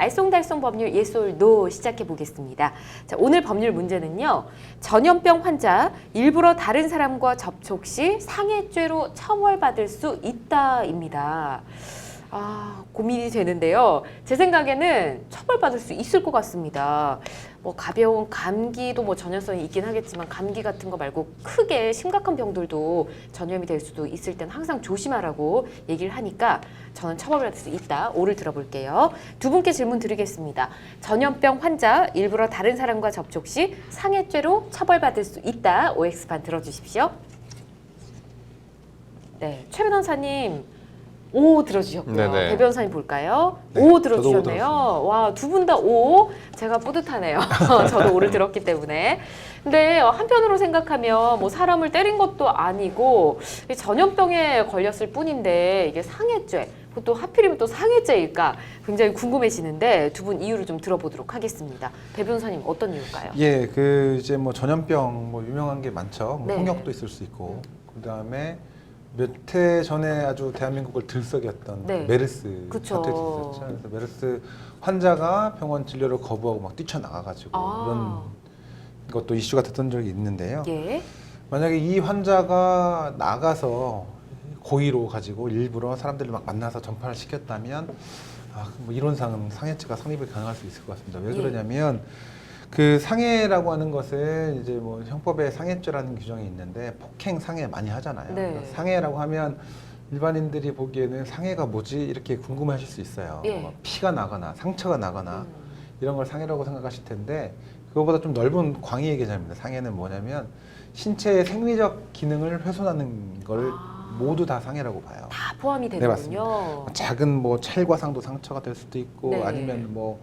알쏭달쏭 법률 예솔노 시작해 보겠습니다. 자, 오늘 법률 문제는요. 전염병 환자 일부러 다른 사람과 접촉 시 상해죄로 처벌받을 수 있다입니다. 고민이 되는데요. 제 생각에는 처벌받을 수 있을 것 같습니다. 뭐 가벼운 감기도 뭐 전염성이 있긴 하겠지만 감기 같은 거 말고 크게 심각한 병들도 전염이 될 수도 있을 땐 항상 조심하라고 얘기를 하니까 저는 처벌받을 수 있다. 오를 들어볼게요. 두 분께 질문 드리겠습니다. 전염병 환자 일부러 다른 사람과 접촉 시 상해죄로 처벌받을 수 있다. OX판 들어주십시오. 네, 최 변호사님 오 들어주셨고요. 네네. 배 변호사님 볼까요? 네, 오 저도 오 들어주셨네요. 들었습니다. 와, 두 분 다 오. 제가 뿌듯하네요. 저도 오를 들었기 때문에. 근데 한편으로 생각하면 뭐 사람을 때린 것도 아니고 이 전염병에 걸렸을 뿐인데 이게 상해죄, 그것도 하필이면 또 상해죄일까 굉장히 궁금해지는데 두 분 이유를 좀 들어보도록 하겠습니다. 배 변호사님 어떤 이유일까요? 예, 그 이제 뭐 전염병 뭐 유명한 게 많죠. 뭐 네. 홍역도 있을 수 있고, 그 다음에 몇 해 전에 아주 대한민국을 들썩였던 네. 메르스 그쵸. 사태도 있었죠. 그래서 메르스 환자가 병원 진료를 거부하고 막 뛰쳐나가가지고 이런 것도 이슈가 됐던 적이 있는데요. 예. 만약에 이 환자가 나가서 고의로 가지고 일부러 사람들을 막 만나서 전파를 시켰다면 뭐 이론상은 상해죄가 성립이 가능할 수 있을 것 같습니다. 왜 예. 그러냐면 그 상해라고 하는 것은 이제 뭐 형법에 상해죄라는 규정이 있는데 폭행 상해 많이 하잖아요. 네. 그러니까 상해라고 하면 일반인들이 보기에는 상해가 뭐지 이렇게 궁금해하실 수 있어요. 예. 뭐 피가 나거나 상처가 나거나 이런 걸 상해라고 생각하실 텐데 그거보다 좀 넓은 광의의 개념입니다. 상해는 뭐냐면 신체의 생리적 기능을 훼손하는 걸 모두 다 상해라고 봐요. 다 포함이 네, 되는군요. 작은 뭐 찰과상도 상처가 될 수도 있고 네. 아니면 뭐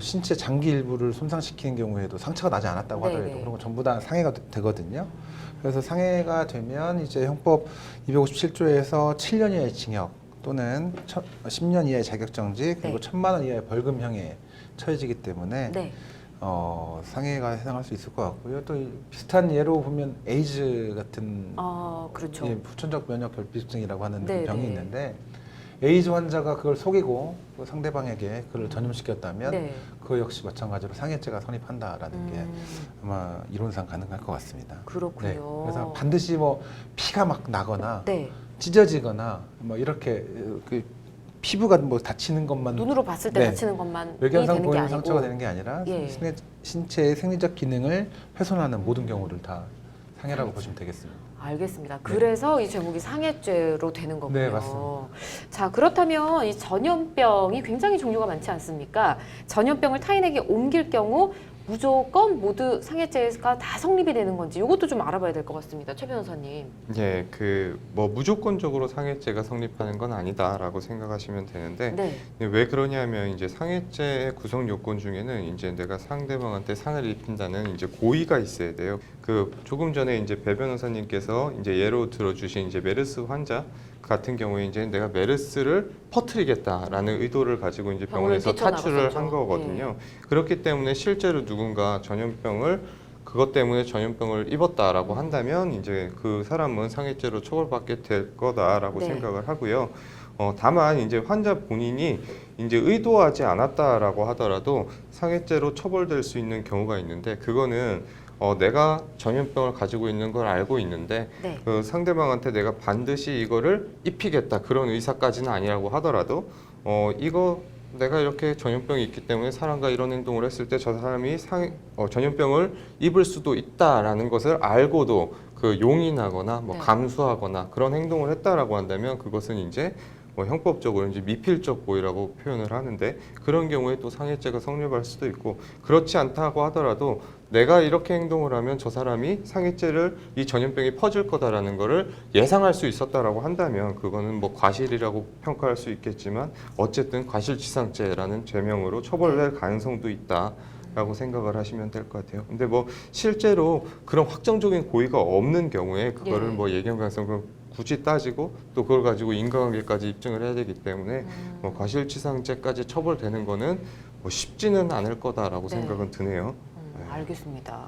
신체 장기 일부를 손상시키는 경우에도 상처가 나지 않았다고 네네. 하더라도 그런 거 전부 다 상해가 되거든요. 그래서 상해가 되면 이제 형법 257조에서 7년 이하의 징역 또는 10년 이하의 자격정지 그리고 네. 1,000만 원 이하의 벌금형에 처해지기 때문에 네. 상해가 해당할 수 있을 것 같고요. 또 비슷한 예로 보면 에이즈 같은 그렇죠. 예, 후천적 면역 결핍증이라고 하는 네네. 병이 있는데 에이즈 환자가 그걸 속이고 그 상대방에게 그걸 전염시켰다면 네. 그거 역시 마찬가지로 상해죄가 성립한다라는 게 아마 이론상 가능할 것 같습니다. 그렇군요. 네, 그래서 반드시 뭐 피가 막 나거나 네. 찢어지거나 뭐 이렇게 그 피부가 뭐 다치는 것만 눈으로 봤을 때 네. 다치는 것만 외견상 되는 게 보이는 아니고 상처가 되는 게 아니라 예. 신체의 생리적 기능을 훼손하는 모든 경우를 다 상해라고 보시면 되겠습니다. 알겠습니다. 그래서 이 제목이 상해죄로 되는 거군요. 네, 맞습니다. 자, 그렇다면 이 전염병이 굉장히 종류가 많지 않습니까? 전염병을 타인에게 옮길 경우 무조건 모두 상해죄가 다 성립이 되는 건지 이것도 좀 알아봐야 될 것 같습니다. 최 변호사님. 예, 그 뭐 무조건적으로 상해죄가 성립하는 건 아니다라고 생각하시면 되는데 네. 왜 그러냐면 이제 상해죄의 구성 요건 중에는 이제 내가 상대방한테 상을 입힌다는 이제 고의가 있어야 돼요. 그 조금 전에 이제 배 변호사님께서 이제 예로 들어주신 이제 메르스 환자 같은 경우에 이제 내가 메르스를 퍼뜨리겠다라는 의도를 가지고 이제 병원에서 탈출을 한 거거든요. 그렇기 때문에 실제로 누군가 그것 때문에 전염병을 입었다라고 한다면 이제 그 사람은 상해죄로 처벌받게 될 거다라고 네. 생각을 하고요. 다만 이제 환자 본인이 이제 의도하지 않았다라고 하더라도 상해죄로 처벌될 수 있는 경우가 있는데 그거는 내가 전염병을 가지고 있는 걸 알고 있는데 네. 그 상대방한테 내가 반드시 이거를 입히겠다 그런 의사까지는 아니라고 하더라도 이거 내가 이렇게 전염병이 있기 때문에 사람과 이런 행동을 했을 때 저 사람이 전염병을 입을 수도 있다라는 것을 알고도 그 용인하거나 뭐 네. 감수하거나 그런 행동을 했다라고 한다면 그것은 이제 뭐 형법적으로 이제 미필적 고의라고 표현을 하는데 그런 경우에 또 상해죄가 성립할 수도 있고 그렇지 않다고 하더라도 내가 이렇게 행동을 하면 저 사람이 상해죄를 이 전염병이 퍼질 거다라는 거를 예상할 수 있었다라고 한다면 그거는 뭐 과실이라고 평가할 수 있겠지만 어쨌든 과실치상죄라는 죄명으로 처벌될 가능성도 있다. 라고 생각을 하시면 될 것 같아요. 근데 뭐 실제로 그런 확정적인 고의가 없는 경우에 그거를 예. 뭐 예견 가능성을 굳이 따지고 또 그걸 가지고 인과관계까지 입증을 해야 되기 때문에 뭐 과실치상죄까지 처벌되는 거는 뭐 쉽지는 않을 거다라고 네. 생각은 드네요. 네. 알겠습니다.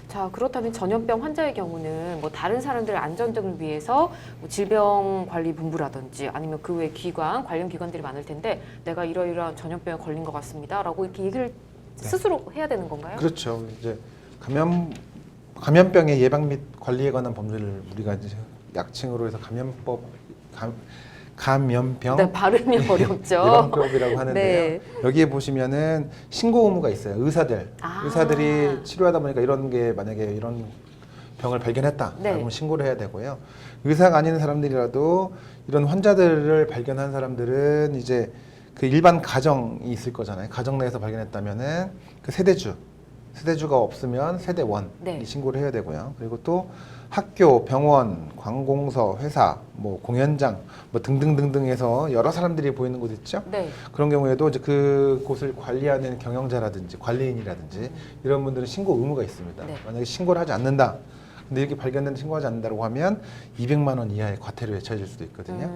자, 그렇다면 전염병 환자의 경우는 뭐 다른 사람들의 안전 등을 위해서 뭐 질병관리본부라든지 아니면 그 외 기관, 관련 기관들이 많을 텐데 내가 이러이러한 전염병에 걸린 것 같습니다라고 이렇게 얘기를 스스로 해야 되는 건가요? 그렇죠. 이제 감염병의 예방 및 관리에 관한 법률을 우리가 이제 약칭으로 해서 감염병 네, 발음이 어렵죠. 예방법이라고 하는데요. 네. 여기에 보시면은 신고 의무가 있어요. 아. 의사들이 치료하다 보니까 이런 게 만약에 이런 병을 발견했다. 네. 그러면 신고를 해야 되고요. 의사가 아닌 사람들이라도 이런 환자들을 발견한 사람들은 이제 그 일반 가정이 있을 거잖아요. 가정 내에서 발견했다면은 그 세대주가 없으면 세대원이 네. 신고를 해야 되고요. 그리고 또 학교, 병원, 관공서, 회사, 뭐 공연장, 뭐 등등등등해서 여러 사람들이 보이는 곳 있죠. 네. 그런 경우에도 이제 그곳을 관리하는 경영자라든지 관리인이라든지 이런 분들은 신고 의무가 있습니다. 네. 만약에 신고를 하지 않는다. 근데 이렇게 발견됐는데 신고하지 않는다고 하면 200만 원 이하의 과태료에 처해질 수도 있거든요.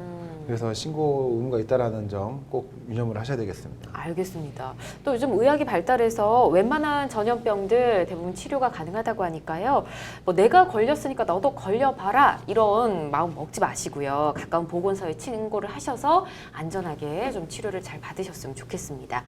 그래서 신고 의무가 있다라는 점 꼭 유념을 하셔야 되겠습니다. 알겠습니다. 또 요즘 의학이 발달해서 웬만한 전염병들 대부분 치료가 가능하다고 하니까요. 뭐 내가 걸렸으니까 너도 걸려봐라 이런 마음 먹지 마시고요. 가까운 보건소에 신고를 하셔서 안전하게 좀 치료를 잘 받으셨으면 좋겠습니다.